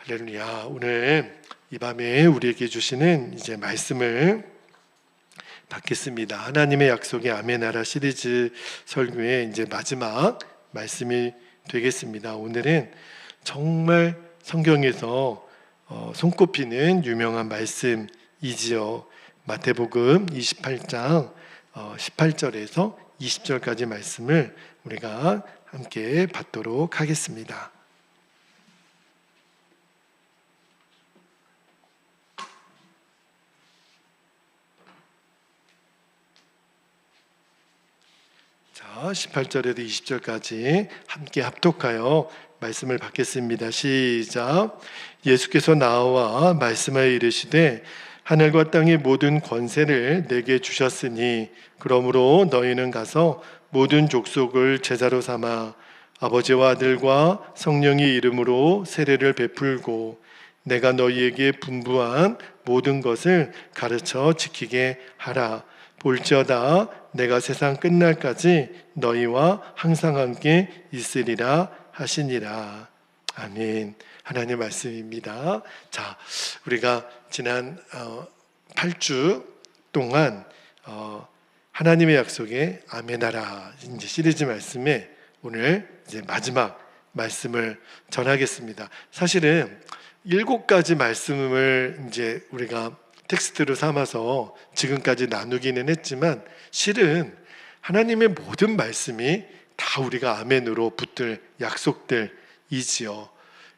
할렐루야. 오늘 이 밤에 우리에게 주시는 이제 말씀을 받겠습니다. 하나님의 약속의 아멘하라 시리즈 설교의 이제 마지막 말씀이 되겠습니다. 오늘은 정말 성경에서 손꼽히는 유명한 말씀이지요. 마태복음 28장 18절에서 20절까지 말씀을 우리가 함께 받도록 하겠습니다. 자, 18절에서 20절까지 함께 합독하여 말씀을 받겠습니다. 시작. 예수께서 나와 말씀하여 이르시되 하늘과 땅의 모든 권세를 내게 주셨으니 그러므로 너희는 가서 모든 족속을 제자로 삼아 아버지와 아들과 성령의 이름으로 세례를 베풀고 내가 너희에게 분부한 모든 것을 가르쳐 지키게 하라. 볼지어다 내가 세상 끝날까지 너희와 항상 함께 있으리라 하시니라. 아멘. 하나님의 말씀입니다. 자, 우리가 지난 8주 동안 하나님의 약속에 아멘하라 이제 시리즈 말씀에 오늘 이제 마지막 말씀을 전하겠습니다. 사실은 7가지 말씀을 이제 우리가 텍스트로 삼아서 지금까지 나누기는 했지만 실은 하나님의 모든 말씀이 다 우리가 아멘으로 붙들 약속들이지요.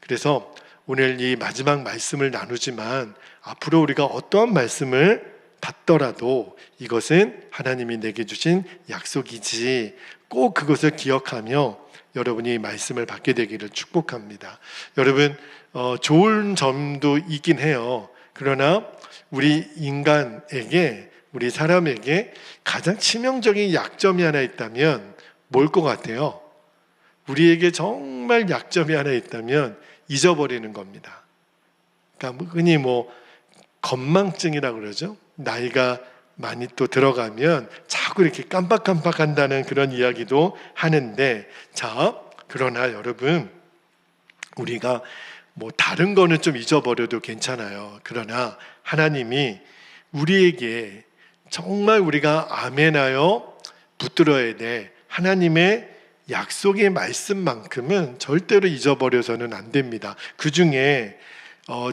그래서 오늘 이 마지막 말씀을 나누지만 앞으로 우리가 어떠한 말씀을 받더라도 이것은 하나님이 내게 주신 약속이지 꼭 그것을 기억하며 여러분이 말씀을 받게 되기를 축복합니다. 여러분 좋은 점도 있긴 해요. 그러나 우리 인간에게, 우리 사람에게 가장 치명적인 약점이 하나 있다면 뭘 것 같아요? 우리에게 정말 약점이 하나 있다면 잊어버리는 겁니다. 그러니까 흔히 건망증이라고 그러죠. 나이가 많이 또 들어가면 자꾸 이렇게 깜빡깜빡한다는 그런 이야기도 하는데, 자, 그러나 여러분, 우리가 다른 거는 좀 잊어버려도 괜찮아요. 그러나 하나님이 우리에게 정말 우리가 아멘하여 붙들어야 돼 하나님의 약속의 말씀만큼은 절대로 잊어버려서는 안 됩니다. 그 중에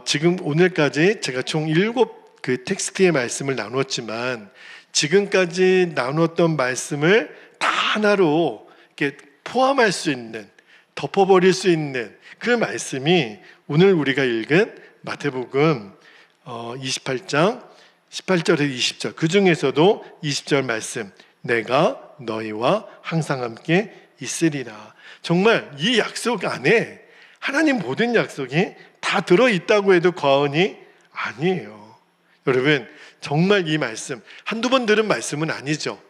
지금 오늘까지 제가 총 7그 텍스트의 말씀을 나눴지만 지금까지 나눴던 말씀을 다 하나로 이렇게 포함할 수 있는, 덮어버릴 수 있는 그 말씀이 오늘 우리가 읽은 마태복음 28장 18절에서 20절, 그 중에서도 20절 말씀, 내가 너희와 항상 함께 있으리라. 정말 이 약속 안에 하나님 모든 약속이 다 들어있다고 해도 과언이 아니에요. 여러분, 정말 이 말씀 한두 번 들은 말씀은 아니죠.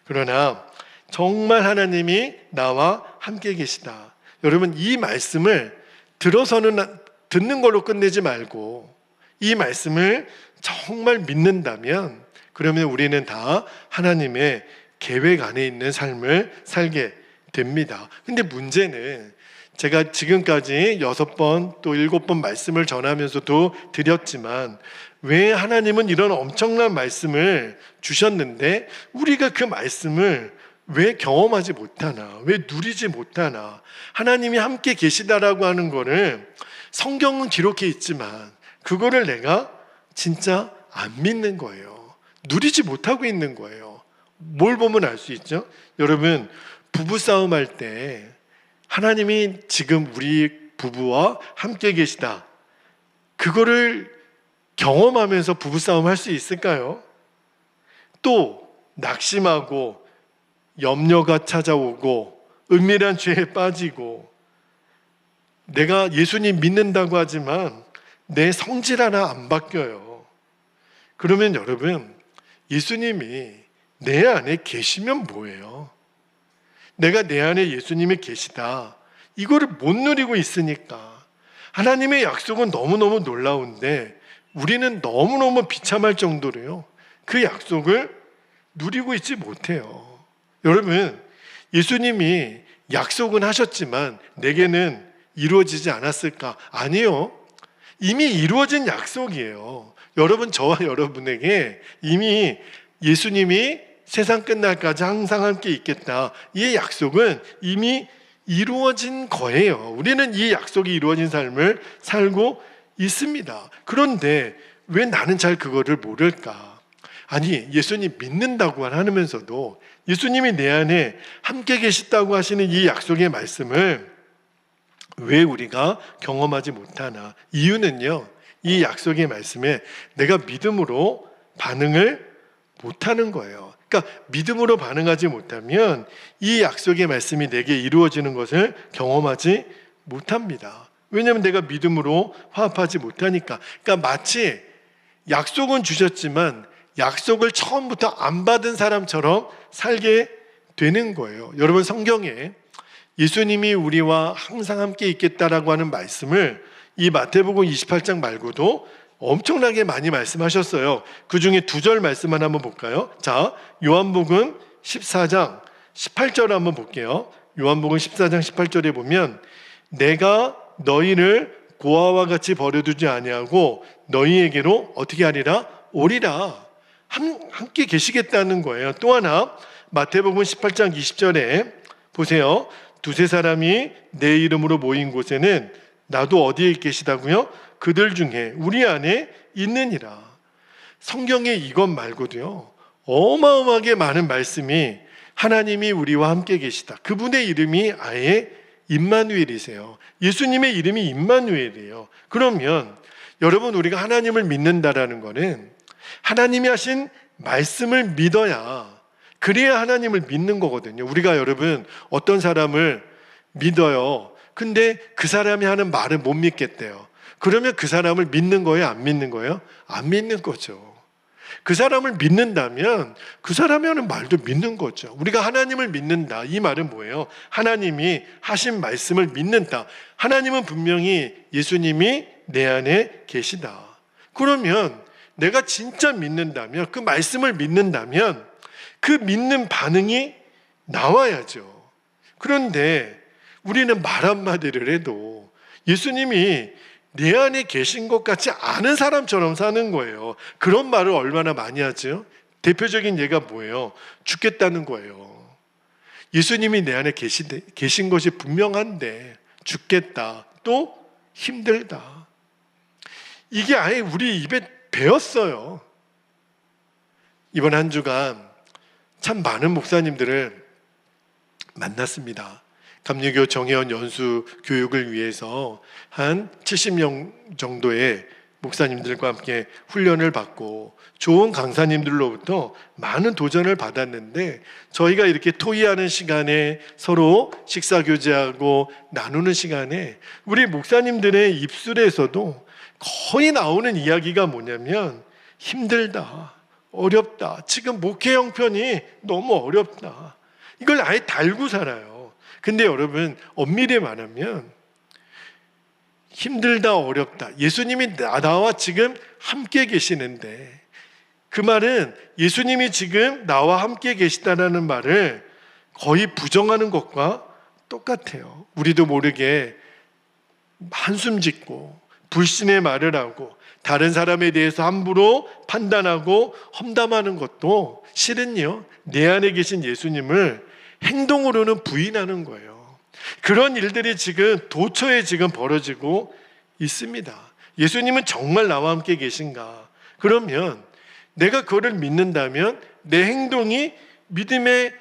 그러나 정말 하나님이 나와 함께 계시다. 여러분, 이 말씀을 들어서는 듣는 걸로 끝내지 말고 이 말씀을 정말 믿는다면 그러면 우리는 다 하나님의 계획 안에 있는 삶을 살게 됩니다. 근데 문제는 제가 지금까지 6번 또 7번 말씀을 전하면서도 드렸지만 왜 하나님은 이런 엄청난 말씀을 주셨는데 우리가 그 말씀을 왜 경험하지 못하나, 왜 누리지 못하나. 하나님이 함께 계시다라고 하는 거를 성경은 기록해 있지만 그거를 내가 진짜 안 믿는 거예요. 누리지 못하고 있는 거예요. 뭘 보면 알 수 있죠? 여러분, 부부싸움 할 때 하나님이 지금 우리 부부와 함께 계시다, 그거를 경험하면서 부부싸움 할 수 있을까요? 또 낙심하고 염려가 찾아오고 은밀한 죄에 빠지고 내가 예수님 믿는다고 하지만 내 성질 하나 안 바뀌어요. 그러면 여러분, 예수님이 내 안에 계시면 뭐예요? 내가 내 안에 예수님이 계시다, 이거를 못 누리고 있으니까. 하나님의 약속은 너무너무 놀라운데 우리는 너무너무 비참할 정도로요, 그 약속을 누리고 있지 못해요. 여러분, 예수님이 약속은 하셨지만 내게는 이루어지지 않았을까? 아니요. 이미 이루어진 약속이에요. 여러분, 저와 여러분에게 이미 예수님이 세상 끝날까지 항상 함께 있겠다, 이 약속은 이미 이루어진 거예요. 우리는 이 약속이 이루어진 삶을 살고 있습니다. 그런데 왜 나는 잘 그거를 모를까? 아니, 예수님 믿는다고 하면서도 예수님이 내 안에 함께 계시다고 하시는 이 약속의 말씀을 왜 우리가 경험하지 못하나? 이유는요, 이 약속의 말씀에 내가 믿음으로 반응을 못하는 거예요. 그러니까 믿음으로 반응하지 못하면 이 약속의 말씀이 내게 이루어지는 것을 경험하지 못합니다. 왜냐하면 내가 믿음으로 화합하지 못하니까. 그러니까 마치 약속은 주셨지만 약속을 처음부터 안 받은 사람처럼 살게 되는 거예요. 여러분, 성경에 예수님이 우리와 항상 함께 있겠다라고 하는 말씀을 이 마태복음 28장 말고도 엄청나게 많이 말씀하셨어요. 그 중에 2절 말씀만 한번 볼까요? 자, 요한복음 14장 18절 한번 볼게요. 요한복음 14장 18절에 보면 내가 너희를 고아와 같이 버려두지 아니하고 너희에게로 어떻게 하리라? 오리라. 함께 계시겠다는 거예요. 또 하나 마태복음 18장 20절에 보세요. 두세 사람이 내 이름으로 모인 곳에는 나도 어디에 계시다고요? 그들 중에 우리 안에 있느니라. 성경에 이것 말고도요, 어마어마하게 많은 말씀이 하나님이 우리와 함께 계시다. 그분의 이름이 아예 임마누엘이세요. 예수님의 이름이 임마누엘이에요. 그러면 여러분, 우리가 하나님을 믿는다라는 것은 하나님이 하신 말씀을 믿어야, 그래야 하나님을 믿는 거거든요. 우리가 여러분 어떤 사람을 믿어요. 근데 그 사람이 하는 말을 못 믿겠대요. 그러면 그 사람을 믿는 거예요? 안 믿는 거예요? 안 믿는 거죠. 그 사람을 믿는다면 그 사람이 하는 말도 믿는 거죠. 우리가 하나님을 믿는다, 이 말은 뭐예요? 하나님이 하신 말씀을 믿는다. 하나님은 분명히 예수님이 내 안에 계시다. 그러면 내가 진짜 믿는다면, 그 말씀을 믿는다면 그 믿는 반응이 나와야죠. 그런데 우리는 말 한마디를 해도 예수님이 내 안에 계신 것 같지 않은 사람처럼 사는 거예요. 그런 말을 얼마나 많이 하죠? 대표적인 예가 뭐예요? 죽겠다는 거예요. 예수님이 내 안에 계신 것이 분명한데 죽겠다, 또 힘들다. 이게 아예 우리 입에 배었어요. 이번 한 주간 참 많은 목사님들을 만났습니다. 감리교 정회원 연수 교육을 위해서 한 70명 정도의 목사님들과 함께 훈련을 받고 좋은 강사님들로부터 많은 도전을 받았는데, 저희가 이렇게 토의하는 시간에 서로 식사 교제하고 나누는 시간에 우리 목사님들의 입술에서도 거의 나오는 이야기가 뭐냐면 힘들다, 어렵다, 지금 목회 형편이 너무 어렵다, 이걸 아예 달고 살아요. 근데 여러분, 엄밀히 말하면 힘들다, 어렵다, 예수님이 나와 지금 함께 계시는데, 그 말은 예수님이 지금 나와 함께 계시다는 말을 거의 부정하는 것과 똑같아요. 우리도 모르게 한숨 짓고 불신의 말을 하고 다른 사람에 대해서 함부로 판단하고 험담하는 것도 실은요, 내 안에 계신 예수님을 행동으로는 부인하는 거예요. 그런 일들이 지금 도처에 지금 벌어지고 있습니다. 예수님은 정말 나와 함께 계신가? 그러면 내가 그거를 믿는다면 내 행동이 믿음에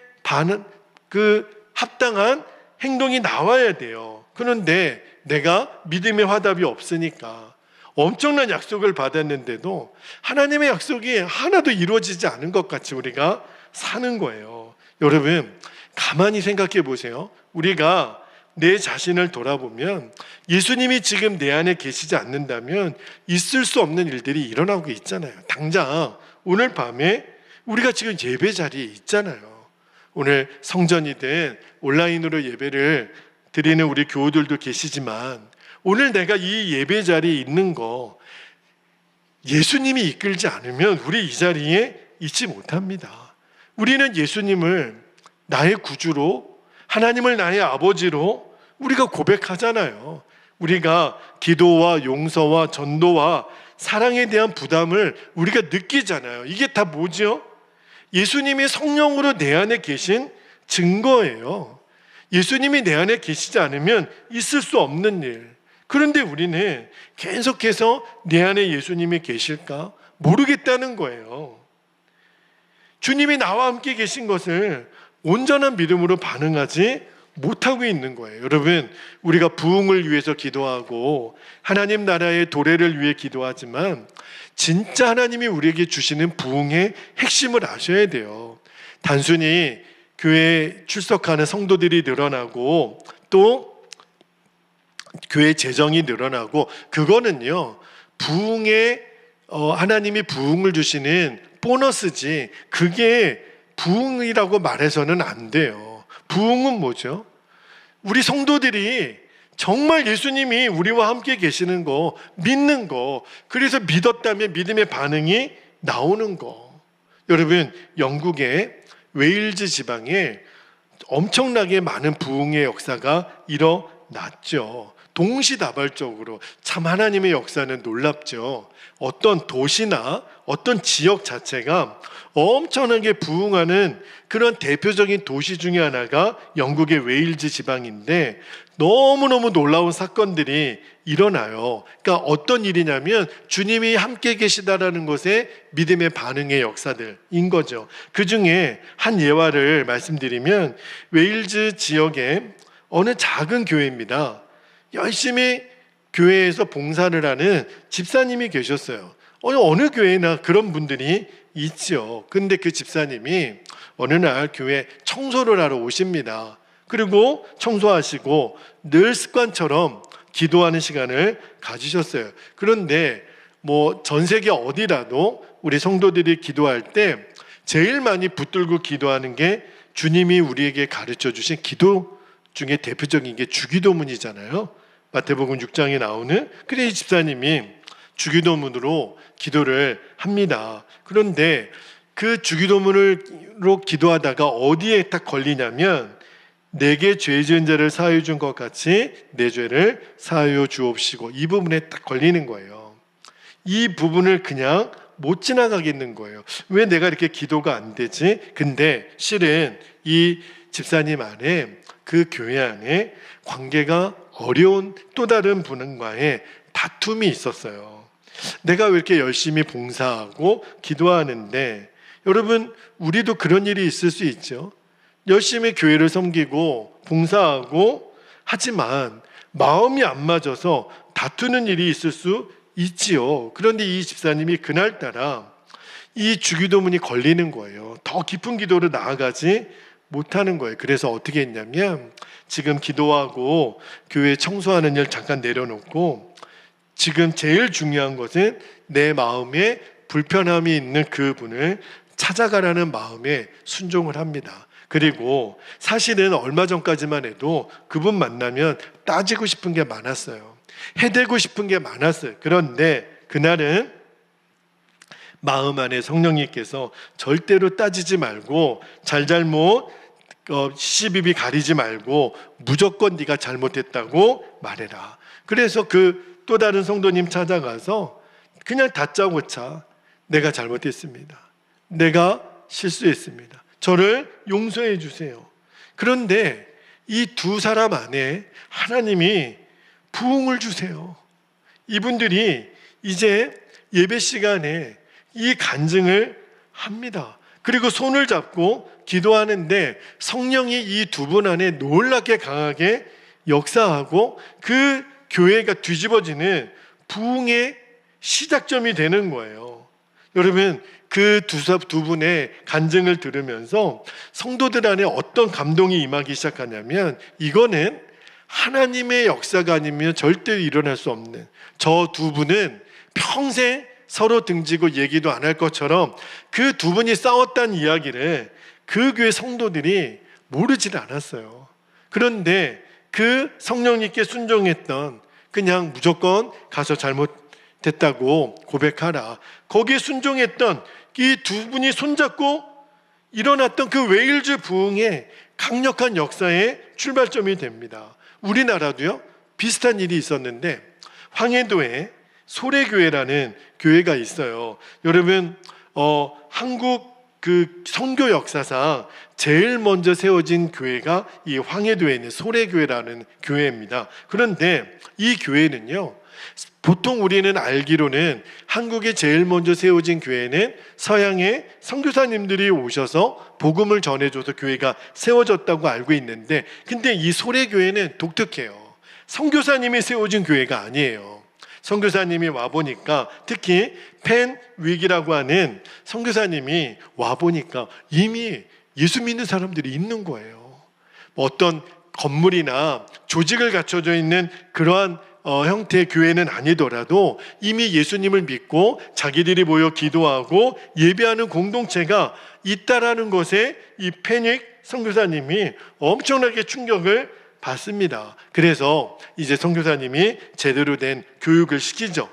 합당한 행동이 나와야 돼요. 그런데 내가 믿음의 화답이 없으니까 엄청난 약속을 받았는데도 하나님의 약속이 하나도 이루어지지 않은 것 같이 우리가 사는 거예요. 여러분, 가만히 생각해 보세요. 우리가 내 자신을 돌아보면 예수님이 지금 내 안에 계시지 않는다면 있을 수 없는 일들이 일어나고 있잖아요. 당장 오늘 밤에 우리가 지금 예배 자리에 있잖아요. 오늘 성전이든 온라인으로 예배를 드리는 우리 교우들도 계시지만, 오늘 내가 이 예배 자리에 있는 거 예수님이 이끌지 않으면 우리 이 자리에 있지 못합니다. 우리는 예수님을 나의 구주로, 하나님을 나의 아버지로 우리가 고백하잖아요. 우리가 기도와 용서와 전도와 사랑에 대한 부담을 우리가 느끼잖아요. 이게 다 뭐죠? 예수님이 성령으로 내 안에 계신 증거예요. 예수님이 내 안에 계시지 않으면 있을 수 없는 일. 그런데 우리는 계속해서 내 안에 예수님이 계실까 모르겠다는 거예요. 주님이 나와 함께 계신 것을 온전한 믿음으로 반응하지 못하고 있는 거예요. 여러분, 우리가 부흥을 위해서 기도하고 하나님 나라의 도래를 위해 기도하지만 진짜 하나님이 우리에게 주시는 부흥의 핵심을 아셔야 돼요. 단순히 교회에 출석하는 성도들이 늘어나고 또 교회 재정이 늘어나고 그거는요, 부흥의 하나님이 부흥을 주시는 보너스지, 그게 부흥이라고 말해서는 안 돼요. 부흥은 뭐죠? 우리 성도들이 정말 예수님이 우리와 함께 계시는 거, 믿는 거, 그래서 믿었다면 믿음의 반응이 나오는 거. 여러분, 영국의 웨일즈 지방에 엄청나게 많은 부흥의 역사가 일어났죠. 동시다발적으로. 참 하나님의 역사는 놀랍죠. 어떤 도시나 어떤 지역 자체가 엄청나게 부흥하는 그런 대표적인 도시 중에 하나가 영국의 웨일즈 지방인데 너무너무 놀라운 사건들이 일어나요. 그러니까 어떤 일이냐면 주님이 함께 계시다라는 것에 믿음의 반응의 역사들인 거죠. 그 중에 한 예화를 말씀드리면 웨일즈 지역의 어느 작은 교회입니다. 열심히 교회에서 봉사를 하는 집사님이 계셨어요. 어느 교회나 그런 분들이 있죠. 근데 그 집사님이 어느 날 교회 청소를 하러 오십니다. 그리고 청소하시고 늘 습관처럼 기도하는 시간을 가지셨어요. 그런데 전 세계 어디라도 우리 성도들이 기도할 때 제일 많이 붙들고 기도하는 게 주님이 우리에게 가르쳐 주신 기도 중에 대표적인 게 주기도문이잖아요. 마태복음 6장에 나오는. 그래 이 집사님이 주기도문으로 기도를 합니다. 그런데 그 주기도문으로 기도하다가 어디에 딱 걸리냐면 내게 죄 지은 자를 사하여 준 것 같이 내 죄를 사하여 주옵시고, 이 부분에 딱 걸리는 거예요. 이 부분을 그냥 못 지나가겠는 거예요. 왜 내가 이렇게 기도가 안 되지? 근데 실은 이 집사님 안에, 그 교회 안에 관계가 어려운 또 다른 분과의 다툼이 있었어요. 내가 왜 이렇게 열심히 봉사하고 기도하는데, 여러분, 우리도 그런 일이 있을 수 있죠. 열심히 교회를 섬기고 봉사하고 하지만 마음이 안 맞아서 다투는 일이 있을 수 있지요. 그런데 이 집사님이 그날따라 이 주기도문이 걸리는 거예요. 더 깊은 기도로 나아가지 못하는 거예요. 그래서 어떻게 했냐면 지금 기도하고 교회 청소하는 일 잠깐 내려놓고 지금 제일 중요한 것은 내 마음에 불편함이 있는 그분을 찾아가라는 마음에 순종을 합니다. 그리고 사실은 얼마 전까지만 해도 그분 만나면 따지고 싶은 게 많았어요. 해대고 싶은 게 많았어요. 그런데 그날은 마음 안에 성령님께서 절대로 따지지 말고 잘잘못 시시비비 가리지 말고 무조건 네가 잘못했다고 말해라. 그래서 그 또 다른 성도님 찾아가서 그냥 다짜고짜 내가 잘못했습니다. 내가 실수했습니다. 저를 용서해 주세요. 그런데 이 두 사람 안에 하나님이 부흥을 주세요. 이분들이 이제 예배 시간에 이 간증을 합니다. 그리고 손을 잡고 기도하는데 성령이 이 두 분 안에 놀랍게 강하게 역사하고 그 교회가 뒤집어지는 부흥의 시작점이 되는 거예요. 여러분, 그 두 분의 간증을 들으면서 성도들 안에 어떤 감동이 임하기 시작하냐면 이거는 하나님의 역사가 아니면 절대 일어날 수 없는, 저 두 분은 평생 서로 등지고 얘기도 안 할 것처럼 그 두 분이 싸웠다는 이야기를 그 교회 성도들이 모르질 않았어요. 그런데 그 성령님께 순종했던, 그냥 무조건 가서 잘못됐다고 고백하라, 거기에 순종했던 이 두 분이 손잡고 일어났던 그 웨일즈 부흥의 강력한 역사의 출발점이 됩니다. 우리나라도요, 비슷한 일이 있었는데 황해도에 소래교회라는 교회가 있어요. 여러분 한국 그 선교 역사상 제일 먼저 세워진 교회가 이 황해도에 있는 소래교회라는 교회입니다. 그런데 이 교회는요, 보통 우리는 알기로는 한국에 제일 먼저 세워진 교회는 서양의 선교사님들이 오셔서 복음을 전해줘서 교회가 세워졌다고 알고 있는데, 근데 이 소래교회는 독특해요. 선교사님이 세워진 교회가 아니에요. 선교사님이 와보니까, 특히 펜 윅이라고 하는 선교사님이 와보니까 이미 예수 믿는 사람들이 있는 거예요. 어떤 건물이나 조직을 갖춰져 있는 그러한 형태의 교회는 아니더라도 이미 예수님을 믿고 자기들이 모여 기도하고 예배하는 공동체가 있다라는 것에 이 페닉 선교사님이 엄청나게 충격을 받습니다. 그래서 이제 선교사님이 제대로 된 교육을 시키죠.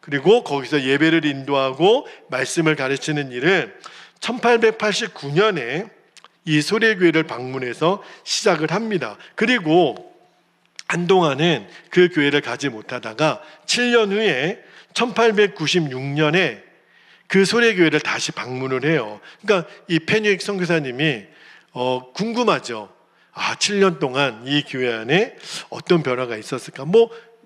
그리고 거기서 예배를 인도하고 말씀을 가르치는 일을 1889년에 이 소래교회를 방문해서 시작을 합니다. 그리고 한동안은 그 교회를 가지 못하다가 7년 후에 1896년에 그 소래교회를 다시 방문을 해요. 그러니까 이 페닉 선교사님이 궁금하죠. 7년 동안 이 교회 안에 어떤 변화가 있었을까?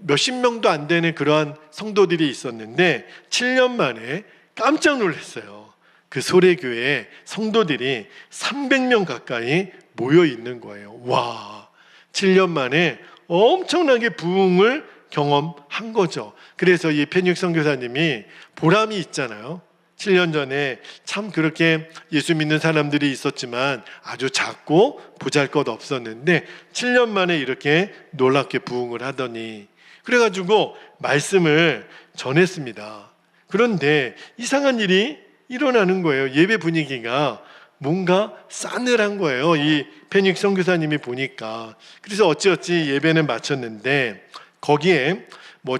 몇십 명도 안 되는 그러한 성도들이 있었는데 7년 만에 깜짝 놀랐어요. 그 소래교회에 성도들이 300명 가까이 모여 있는 거예요. 와, 7년 만에 엄청나게 부흥을 경험한 거죠. 그래서 이 페닉 선교사님이 보람이 있잖아요. 7년 전에 참 그렇게 예수 믿는 사람들이 있었지만 아주 작고 보잘것없었는데 7년 만에 이렇게 놀랍게 부흥을 하더니, 그래가지고 말씀을 전했습니다. 그런데 이상한 일이 일어나는 거예요. 예배 분위기가 뭔가 싸늘한 거예요. 이 페닉 선교사님이 보니까. 그래서 어찌어찌 예배는 마쳤는데 거기에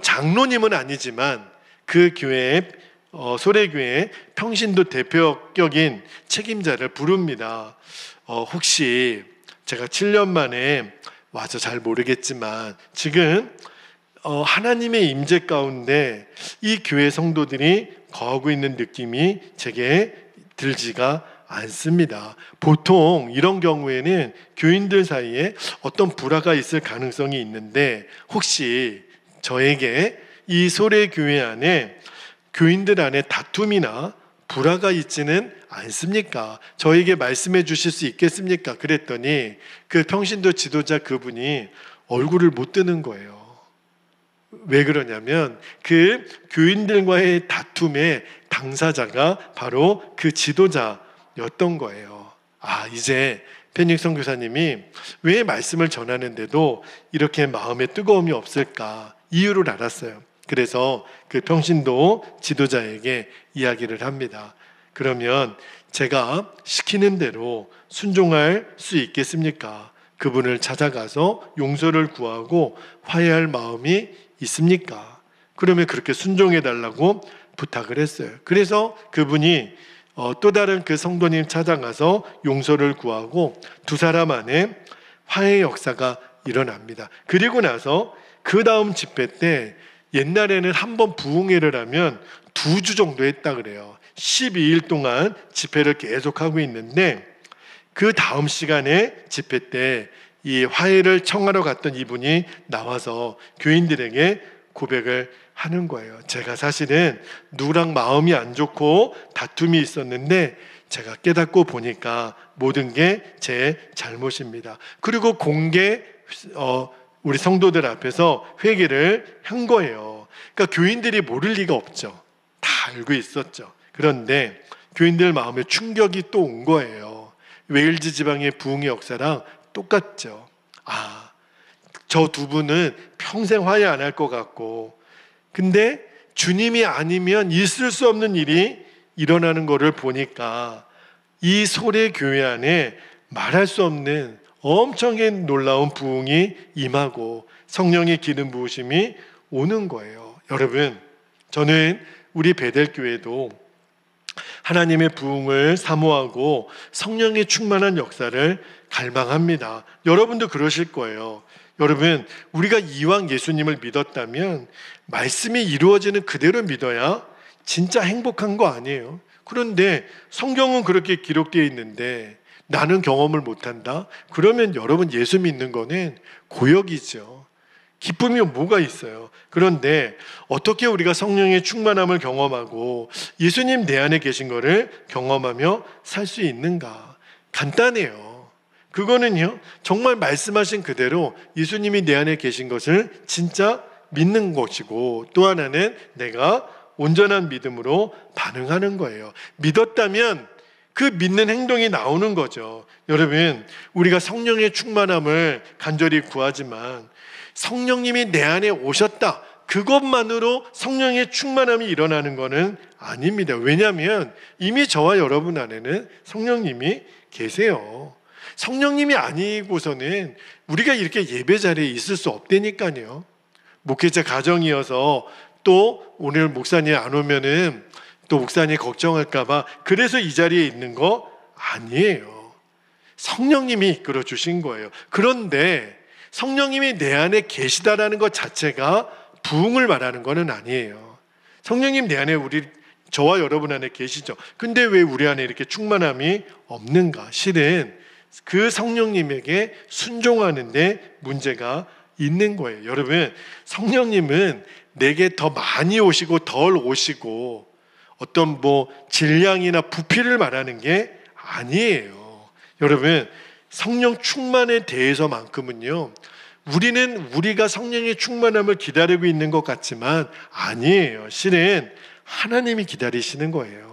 장로님은 아니지만 그 교회에 소래교회 평신도 대표격인 책임자를 부릅니다. 혹시 제가 7년 만에 와서 잘 모르겠지만 지금 하나님의 임재 가운데 이 교회 성도들이 거하고 있는 느낌이 제게 들지가 않습니다. 보통 이런 경우에는 교인들 사이에 어떤 불화가 있을 가능성이 있는데 혹시 저에게 이 소래교회 안에 교인들 안에 다툼이나 불화가 있지는 않습니까? 저에게 말씀해 주실 수 있겠습니까? 그랬더니 그 평신도 지도자 그분이 얼굴을 못 드는 거예요. 왜 그러냐면 그 교인들과의 다툼의 당사자가 바로 그 지도자였던 거예요. 이제 페닉 선교사님이 왜 말씀을 전하는데도 이렇게 마음에 뜨거움이 없을까 이유를 알았어요. 그래서 그 평신도 지도자에게 이야기를 합니다. 그러면 제가 시키는 대로 순종할 수 있겠습니까? 그분을 찾아가서 용서를 구하고 화해할 마음이 있습니까? 그러면 그렇게 순종해 달라고 부탁을 했어요. 그래서 그분이 또 다른 그 성도님 찾아가서 용서를 구하고 두 사람 안에 화해 역사가 일어납니다. 그리고 나서 그 다음 집회 때 옛날에는 한 번 부흥회를 하면 2주 정도 했다 그래요. 12일 동안 집회를 계속하고 있는데 그 다음 시간에 집회 때 이 화해를 청하러 갔던 이분이 나와서 교인들에게 고백을 하는 거예요. 제가 사실은 누구랑 마음이 안 좋고 다툼이 있었는데 제가 깨닫고 보니까 모든 게 제 잘못입니다. 그리고 공개 우리 성도들 앞에서 회개를 한 거예요. 그러니까 교인들이 모를 리가 없죠. 다 알고 있었죠. 그런데 교인들 마음에 충격이 또 온 거예요. 웨일즈 지방의 부흥의 역사랑 똑같죠. 저 두 분은 평생 화해 안 할 것 같고, 근데 주님이 아니면 있을 수 없는 일이 일어나는 것을 보니까 이 소래교회 안에 말할 수 없는 엄청난 놀라운 부흥이 임하고 성령의 기름 부으심이 오는 거예요. 여러분, 저는 우리 베델교회도 하나님의 부흥을 사모하고 성령의 충만한 역사를 갈망합니다. 여러분도 그러실 거예요. 여러분, 우리가 이왕 예수님을 믿었다면 말씀이 이루어지는 그대로 믿어야 진짜 행복한 거 아니에요? 그런데 성경은 그렇게 기록되어 있는데 나는 경험을 못한다? 그러면 여러분, 예수 믿는 거는 고역이죠. 기쁨이 뭐가 있어요? 그런데 어떻게 우리가 성령의 충만함을 경험하고 예수님 내 안에 계신 거를 경험하며 살 수 있는가? 간단해요. 그거는요, 정말 말씀하신 그대로 예수님이 내 안에 계신 것을 진짜 믿는 것이고, 또 하나는 내가 온전한 믿음으로 반응하는 거예요. 믿었다면 그 믿는 행동이 나오는 거죠. 여러분, 우리가 성령의 충만함을 간절히 구하지만 성령님이 내 안에 오셨다, 그것만으로 성령의 충만함이 일어나는 것은 아닙니다. 왜냐하면 이미 저와 여러분 안에는 성령님이 계세요. 성령님이 아니고서는 우리가 이렇게 예배 자리에 있을 수 없다니까요. 목회자 가정이어서 또 오늘 목사님 안 오면은 또 목사님 걱정할까봐 그래서 이 자리에 있는 거 아니에요. 성령님이 이끌어 주신 거예요. 그런데 성령님이 내 안에 계시다라는 것 자체가 부흥을 말하는 것은 아니에요. 성령님 내 안에 저와 여러분 안에 계시죠. 근데 왜 우리 안에 이렇게 충만함이 없는가? 실은 그 성령님에게 순종하는 데 문제가 있는 거예요. 여러분, 성령님은 내게 더 많이 오시고 덜 오시고 어떤 질량이나 부피를 말하는 게 아니에요. 여러분, 성령 충만에 대해서만큼은요, 우리가 성령의 충만함을 기다리고 있는 것 같지만 아니에요. 실은 하나님이 기다리시는 거예요.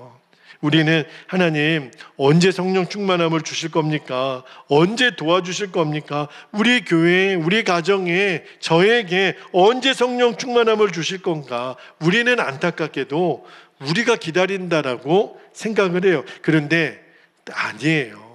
우리는 하나님 언제 성령 충만함을 주실 겁니까? 언제 도와주실 겁니까? 우리 교회에, 우리 가정에, 저에게 언제 성령 충만함을 주실 건가? 우리는 안타깝게도 우리가 기다린다라고 생각을 해요. 그런데 아니에요.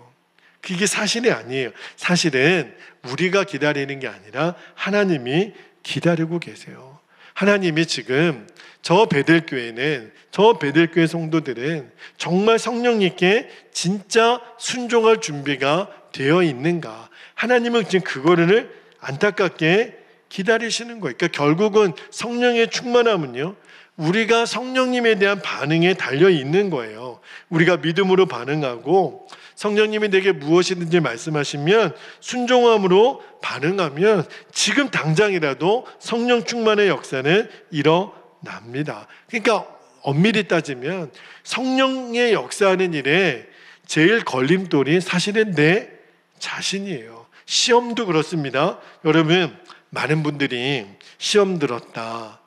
그게 사실이 아니에요. 사실은 우리가 기다리는 게 아니라 하나님이 기다리고 계세요. 하나님이 지금 저 베들교회는, 저 베들교회 성도들은 정말 성령님께 진짜 순종할 준비가 되어 있는가? 하나님은 지금 그거를 안타깝게 기다리시는 거예요. 그러니까 결국은 성령의 충만함은요, 우리가 성령님에 대한 반응에 달려 있는 거예요. 우리가 믿음으로 반응하고 성령님이 내게 무엇이든지 말씀하시면 순종함으로 반응하면 지금 당장이라도 성령 충만의 역사는 일어납니다. 그러니까 엄밀히 따지면 성령의 역사하는 일에 제일 걸림돌이 사실은 내 자신이에요. 시험도 그렇습니다. 여러분, 많은 분들이 시험 들었다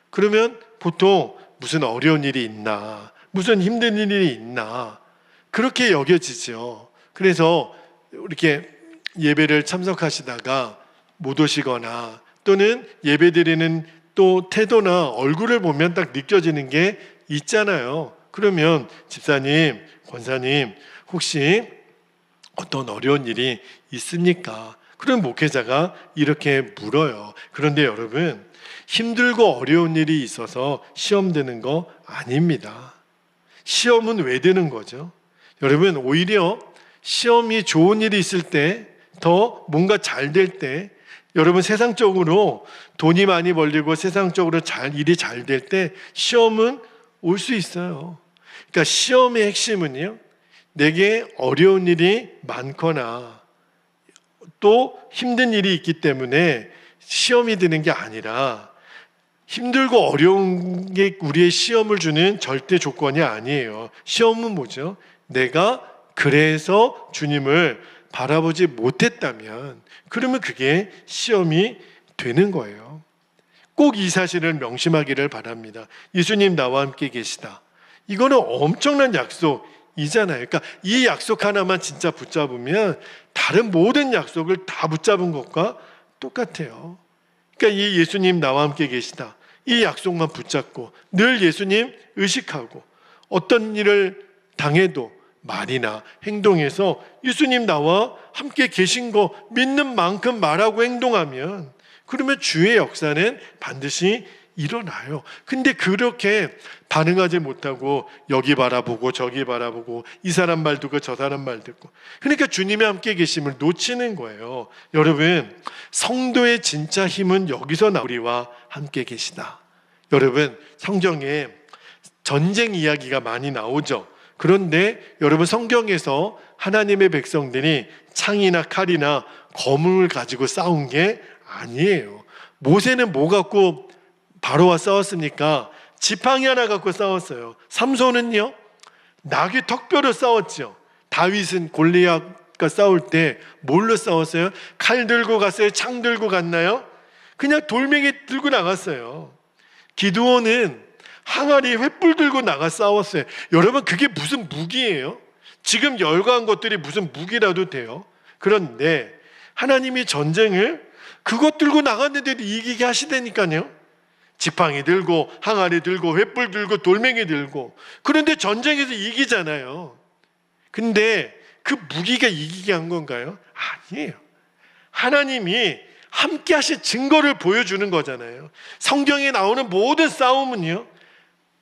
그러면 보통 무슨 어려운 일이 있나, 무슨 힘든 일이 있나, 그렇게 여겨지죠. 그래서 이렇게 예배를 참석하시다가 못 오시거나 또는 예배드리는 또 태도나 얼굴을 보면 딱 느껴지는 게 있잖아요. 그러면 집사님, 권사님, 혹시 어떤 어려운 일이 있습니까? 그럼 목회자가 이렇게 물어요. 그런데 여러분, 힘들고 어려운 일이 있어서 시험 드는 거 아닙니다. 시험은 왜 드는 거죠? 여러분, 오히려 시험이 좋은 일이 있을 때, 더 뭔가 잘 될 때, 여러분 세상적으로 돈이 많이 벌리고 세상적으로 일이 잘 될 때 시험은 올 수 있어요. 그러니까 시험의 핵심은요, 내게 어려운 일이 많거나 또 힘든 일이 있기 때문에 시험이 드는 게 아니라, 힘들고 어려운 게 우리의 시험을 주는 절대 조건이 아니에요. 시험은 뭐죠? 내가 그래서 주님을 바라보지 못했다면, 그러면 그게 시험이 되는 거예요. 꼭 이 사실을 명심하기를 바랍니다. 예수님 나와 함께 계시다. 이거는 엄청난 약속이잖아요. 그러니까 이 약속 하나만 진짜 붙잡으면 다른 모든 약속을 다 붙잡은 것과 똑같아요. 그러니까 이 예수님 나와 함께 계시다, 이 약속만 붙잡고 늘 예수님 의식하고 어떤 일을 당해도 말이나 행동에서 예수님 나와 함께 계신 거 믿는 만큼 말하고 행동하면, 그러면 주의 역사는 반드시 일어나요. 근데 그렇게 반응하지 못하고 여기 바라보고 저기 바라보고 이 사람 말 듣고 저 사람 말 듣고, 그러니까 주님이 함께 계심을 놓치는 거예요. 여러분, 성도의 진짜 힘은 여기서 우리와 함께 계시다. 여러분, 성경에 전쟁 이야기가 많이 나오죠. 그런데 여러분, 성경에서 하나님의 백성들이 창이나 칼이나 검을 가지고 싸운 게 아니에요. 모세는 뭐 갖고 바로와 싸웠습니까? 지팡이 하나 갖고 싸웠어요. 삼손은요, 나귀 턱뼈로 싸웠죠. 다윗은 골리앗과 싸울 때 뭘로 싸웠어요? 칼 들고 갔어요? 창 들고 갔나요? 그냥 돌멩이 들고 나갔어요. 기드온은 항아리 횃불 들고 나가 싸웠어요. 여러분, 그게 무슨 무기예요? 지금 열거한 것들이 무슨 무기라도 돼요? 그런데 하나님이 전쟁을 그것 들고 나갔는데도 이기게 하시다니까요. 지팡이 들고 항아리 들고 횃불 들고 돌멩이 들고. 그런데 전쟁에서 이기잖아요. 근데 그 무기가 이기게 한 건가요? 아니에요. 하나님이 함께 하신 증거를 보여주는 거잖아요. 성경에 나오는 모든 싸움은요,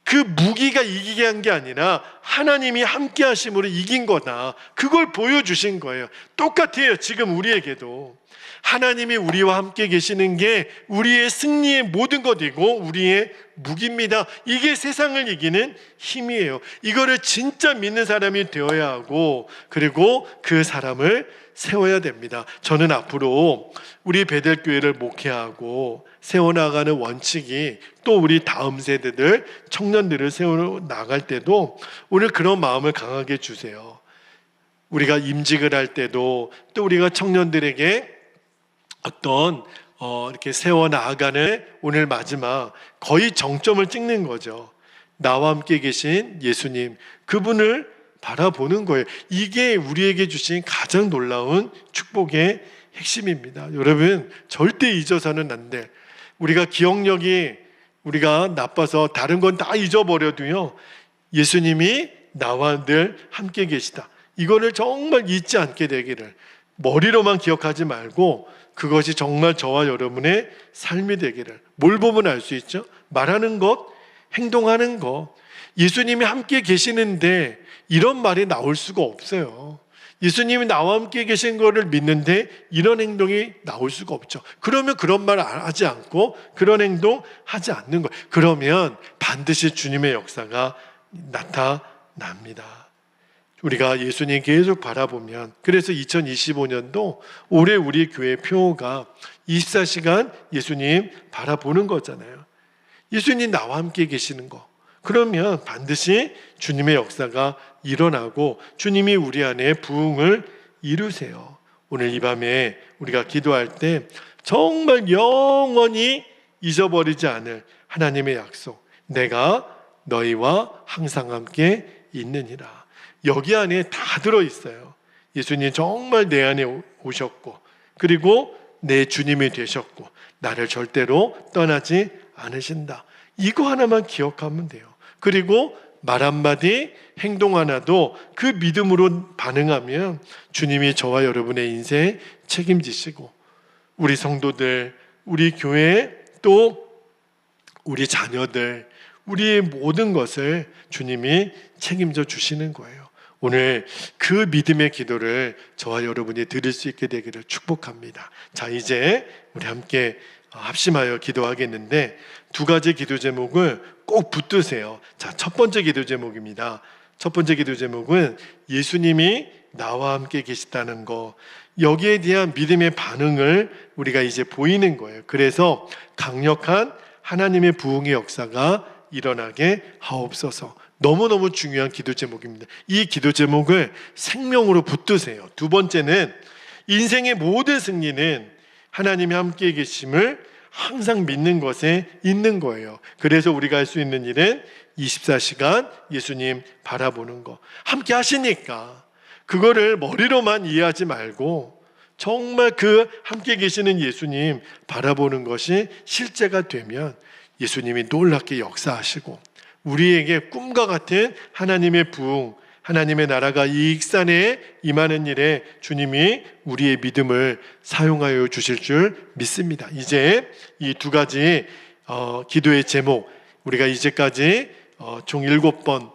그 무기가 이기게 한 게 아니라 하나님이 함께 하심으로 이긴 거다. 그걸 보여주신 거예요. 똑같아요. 지금 우리에게도 하나님이 우리와 함께 계시는 게 우리의 승리의 모든 것이고 우리의 무기입니다. 이게 세상을 이기는 힘이에요. 이거를 진짜 믿는 사람이 되어야 하고, 그리고 그 사람을 세워야 됩니다. 저는 앞으로 우리 베델교회를 목회하고 세워나가는 원칙이, 또 우리 다음 세대들 청년들을 세워나갈 때도 오늘 그런 마음을 강하게 주세요. 우리가 임직을 할 때도, 또 우리가 청년들에게 어떤 이렇게 세워나가는 오늘 마지막 거의 정점을 찍는 거죠. 나와 함께 계신 예수님, 그분을 바라보는 거예요. 이게 우리에게 주신 가장 놀라운 축복의 핵심입니다. 여러분, 절대 잊어서는 안 돼. 우리가 기억력이 우리가 나빠서 다른 건 다 잊어버려도요, 예수님이 나와 늘 함께 계시다, 이거를 정말 잊지 않게 되기를, 머리로만 기억하지 말고 그것이 정말 저와 여러분의 삶이 되기를. 뭘 보면 알 수 있죠? 말하는 것, 행동하는 것. 예수님이 함께 계시는데 이런 말이 나올 수가 없어요. 예수님이 나와 함께 계신 거를 믿는데 이런 행동이 나올 수가 없죠. 그러면 그런 말 하지 않고 그런 행동 하지 않는 거예요. 그러면 반드시 주님의 역사가 나타납니다. 우리가 예수님 계속 바라보면, 그래서 2025년도 올해 우리 교회 표어가 24시간 예수님 바라보는 거잖아요. 예수님 나와 함께 계시는 거. 그러면 반드시 주님의 역사가 일어나고 주님이 우리 안에 부흥을 이루세요. 오늘 이 밤에 우리가 기도할 때 정말 영원히 잊어버리지 않을 하나님의 약속, 내가 너희와 항상 함께 있느니라. 여기 안에 다 들어있어요. 예수님 정말 내 안에 오셨고, 그리고 내 주님이 되셨고, 나를 절대로 떠나지 않으신다. 이거 하나만 기억하면 돼요. 그리고 말 한마디, 행동 하나도 그 믿음으로 반응하면 주님이 저와 여러분의 인생 책임지시고, 우리 성도들, 우리 교회, 또 우리 자녀들, 우리의 모든 것을 주님이 책임져 주시는 거예요. 오늘 그 믿음의 기도를 저와 여러분이 드릴 수 있게 되기를 축복합니다. 자, 이제 우리 함께 합심하여 기도하겠는데, 두 가지 기도 제목을 꼭 붙드세요. 자, 첫 번째 기도 제목입니다. 첫 번째 기도 제목은 예수님이 나와 함께 계시다는 거, 여기에 대한 믿음의 반응을 우리가 이제 보이는 거예요. 그래서 강력한 하나님의 부흥의 역사가 일어나게 하옵소서. 너무너무 중요한 기도 제목입니다. 이 기도 제목을 생명으로 붙드세요. 두 번째는 인생의 모든 승리는 하나님이 함께 계심을 항상 믿는 것에 있는 거예요. 그래서 우리가 할 수 있는 일은 24시간 예수님 바라보는 거. 함께 하시니까 그거를 머리로만 이해하지 말고 정말 그 함께 계시는 예수님 바라보는 것이 실제가 되면 예수님이 놀랍게 역사하시고, 우리에게 꿈과 같은 하나님의 부흥, 하나님의 나라가 이 익산에 임하는 일에 주님이 우리의 믿음을 사용하여 주실 줄 믿습니다. 이제 이 두 가지 기도의 제목, 우리가 이제까지 총 7번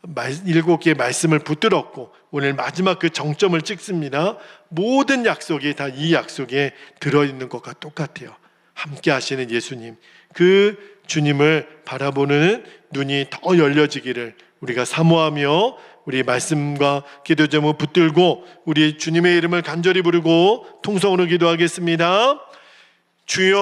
7개의 말씀을 붙들었고 오늘 마지막 그 정점을 찍습니다. 모든 약속이 다 이 약속에 들어있는 것과 똑같아요. 함께 하시는 예수님, 그 주님을 바라보는 눈이 더 열려지기를 우리가 사모하며 우리 말씀과 기도 제목 붙들고 우리 주님의 이름을 간절히 부르고 통성으로 기도하겠습니다. 주여